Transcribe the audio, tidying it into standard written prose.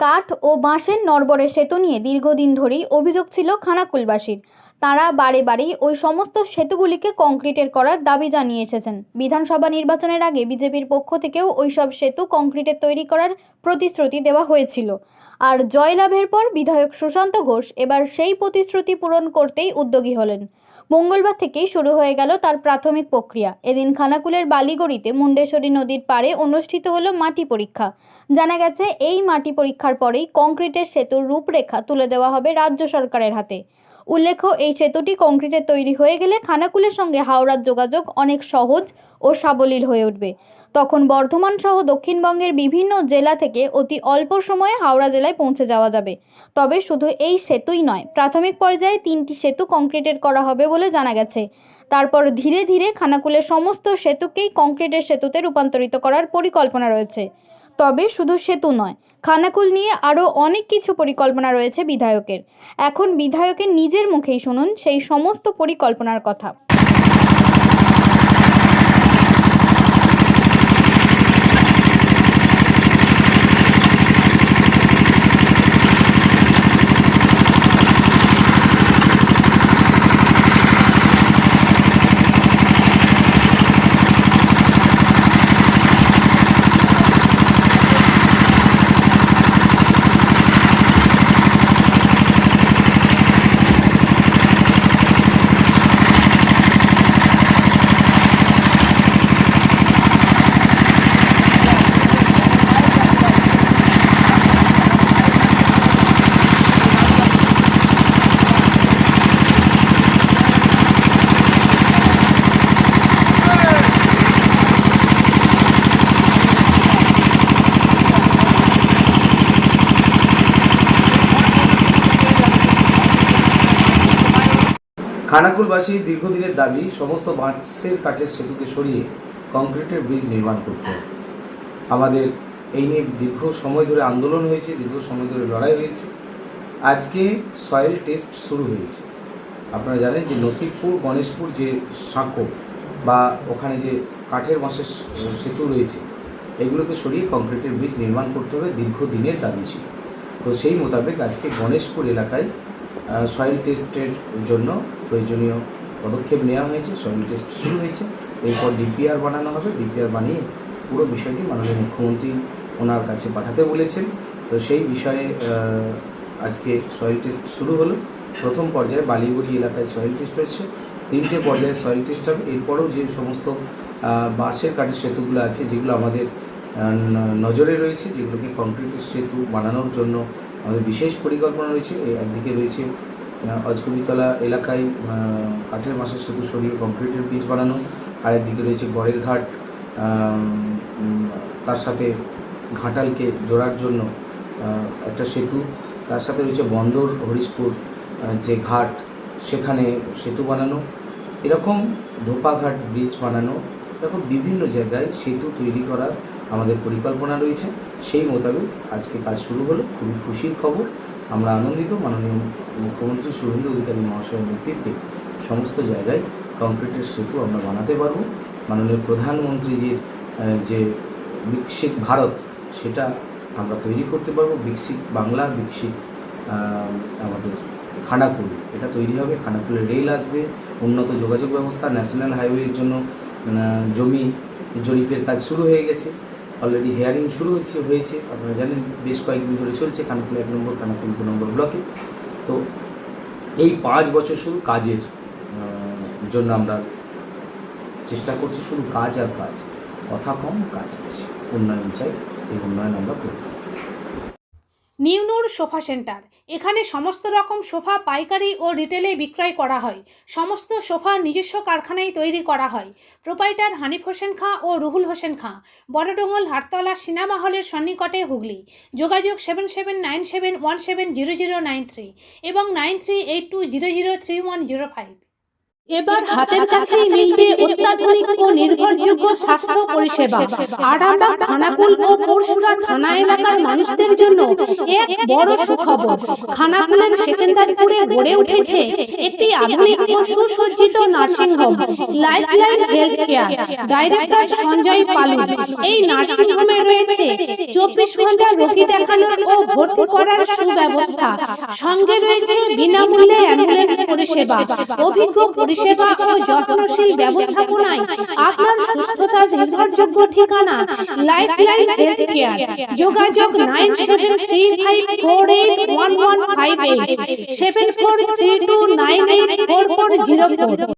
কাঠ ও বাঁশের নড়বড়ে সেতু নিয়ে দীর্ঘদিন ধরেই অভিযোগ ছিল খানাকুলবাসীর। তারা বারে বারেই ওই সমস্ত সেতুগুলিকে কংক্রিটের করার দাবি জানিয়ে এসেছেন। বিধানসভা নির্বাচনের আগে বিজেপির পক্ষ থেকেও ওইসব সেতু কংক্রিটের তৈরি করার প্রতিশ্রুতি দেওয়া হয়েছিল। আর জয়লাভের পর বিধায়ক সুশান্ত ঘোষ এবার সেই প্রতিশ্রুতি পূরণ করতেই উদ্যোগী হলেন। মঙ্গলবার থেকেই শুরু হয়ে গেল তার প্রাথমিক প্রক্রিয়া। এদিন খানাকুলের বালিগড়িতে মুন্ডেশ্বরী নদীর পাড়ে অনুষ্ঠিত হলো মাটি পরীক্ষা। জানা গেছে এই মাটি পরীক্ষার পরেই কংক্রিটের সেতুর রূপরেখা তুলে দেওয়া হবে রাজ্য সরকারের হাতে। উল্লেখ্য, এই সেতুটি কংক্রিটের তৈরি হয়ে গেলে খানাকুলের সঙ্গে হাওড়ার যোগাযোগ অনেক সহজ ও সাবলীল হয়ে উঠবে। তখন বর্ধমান সহ দক্ষিণবঙ্গের বিভিন্ন জেলা থেকে অতি অল্প সময়ে হাওড়া জেলায় পৌঁছে যাওয়া যাবে। তবে শুধু এই সেতুই নয়, প্রাথমিক পর্যায়ে 3টি সেতু কংক্রিটের করা হবে বলে জানা গেছে। তারপর ধীরে ধীরে খানাকুলের সমস্ত সেতুকেই কংক্রিটের সেতুতে রূপান্তরিত করার পরিকল্পনা রয়েছে। তবে শুধু সেতু নয়, খানাকুল নিয়ে আরও অনেক কিছু পরিকল্পনা রয়েছে বিধায়কের। এখন বিধায়কের নিজের মুখেই শুনুন সেই সমস্ত পরিকল্পনার কথা। খানাকুলবাসী দীর্ঘদিনের দাবি সমস্ত বাঁশের কাঠের সেতুকে সরিয়ে কংক্রিটের ব্রিজ নির্মাণ করতে হবে। আমাদের এই নিয়ে দীর্ঘ সময় ধরে আন্দোলন হয়েছে, দীর্ঘ সময় ধরে লড়াই হয়েছে। আজকে সয়েল টেস্ট শুরু হয়েছে। আপনারা জানেন যে নতিপুর গণেশপুর যে সাঁকো বা ওখানে যে কাঠের বাঁশের সেতু রয়েছে, এগুলোকে সরিয়ে কংক্রিটের ব্রিজ নির্মাণ করতে হবে, দীর্ঘদিনের দাবি ছিল। তো সেই মোতাবেক আজকে গণেশপুর এলাকায় সয়েল টেস্টের জন্য প্রয়োজনীয় পদক্ষেপ নেওয়া হয়েছে। সয়েল টেস্ট শুরু হয়েছে, এরপর ডিপিআর বানানো হবে। ডিপিআর বানিয়ে পুরো বিষয়টি মাননীয় মুখ্যমন্ত্রী ওনার কাছে পাঠাতে বলেছেন। তো সেই বিষয়ে আজকে সয়েল টেস্ট শুরু হলো। প্রথম পর্যায়ে বালিগড়ি এলাকায় সয়েল টেস্ট হচ্ছে, 3টে পর্যায়ে সয়েল টেস্ট হবে। এরপরেও যে সমস্ত বাঁশের কাঠের সেতুগুলো আছে, যেগুলো আমাদের নজরে রয়েছে, যেগুলোকে কংক্রিটের সেতু বানানোর জন্য আমাদের বিশেষ পরিকল্পনা রয়েছে। একদিকে রয়েছে অজকবিতলা এলাকায় কাঠের বাঁশের সেতু সরিয়ে কংক্রিটের ব্রিজ বানানো, আর একদিকে রয়েছে গড়ের ঘাট, তার সাথে ঘাটালকে জোড়ার জন্য একটা সেতু, তার সাথে রয়েছে বন্দর হরিশপুর যে ঘাট, সেখানে সেতু বানানো, এরকম ধোপাঘাট ব্রিজ বানানো, এরকম বিভিন্ন জায়গায় সেতু তৈরি করার আমাদের পরিকল্পনা রয়েছে। সেই মোতাবেক আজকে কাজ শুরু হলো। খুবই খুশির খবর, আমরা আনন্দিত। মাননীয় মুখ্যমন্ত্রী শুভেন্দু অধিকারী মহাশয়ের নেতৃত্বে সমস্ত জায়গায় কংক্রিটের সেতু আমরা বানাতে পারব। মাননীয় প্রধানমন্ত্রীজির যে বিকশিত ভারত, সেটা আমরা তৈরি করতে পারবো। বিকশিত বাংলা, বিকশিত আমাদের খানাকুল, এটা তৈরি হবে। খানাকুলে রেল আসবে, উন্নত যোগাযোগ ব্যবস্থা, ন্যাশনাল হাইওয়ের জন্য জমি জরিপের কাজ শুরু হয়ে গেছে। অলরেডি হিয়ারিং শুরু হয়েছে। আপনারা জানেন বেশ কয়েকদিন ধরে চলছে খানাকুল 1 নম্বর, খানাকুল 2 নম্বর ব্লকে। তো এই 5 বছর শুধু কাজের জন্য আমরা চেষ্টা করছি, শুধু কাজ আর কাজ, কথা কম কাজ বেশি, উন্নয়ন চাই। এই উন্নয়ন আমরা করব। নিউ নূর সোফা সেন্টার, এখানে সমস্ত রকম সোফা পাইকারি ও রিটেলে বিক্রয় করা হয়। সমস্ত সোফা নিজস্ব কারখানায় তৈরি করা হয়। প্রোপাইটার হানিফ হোসেন খাঁ ও রুহুল হোসেন খাঁ, বড়ডোঙ্গল হাটতলা সিনেমা হলের সন্নিকটে, হুগলি। যোগাযোগ 7797170093 এবং 9382003105। এবার হাতের কাছেই মিলবে অত্যাধুনিক ও নির্ভরযোগ্য স্বাস্থ্য পরিষেবা। আরামবাগ, খানাকুল ও পরশুরা থানা এলাকার মানুষদের জন্য এক বড় সুখবর। খানাকুলের সেকেন্দারপুরে গড়ে উঠেছে একটি আধুনিক ও সুসজ্জিত nursing home, lifeline health care. Director Sanjay Palu. এই নার্সিং হোমে রয়েছে 24 ঘন্টা রোগী দেখানোর ও ভর্তি করার সুব্যবস্থা। সঙ্গে রয়েছে বিনামূল্যে অ্যাম্বুলেন্স পরিষেবা। অভিজ্ঞ পরিষেবা ও যত্নশীল ব্যবস্থাপনায় আপনার সুস্থতার নির্ভরযোগ্য ঠিকানা লাইফলাইন হেলথ কেয়ার। যোগাযোগ 9735481158 7432984404।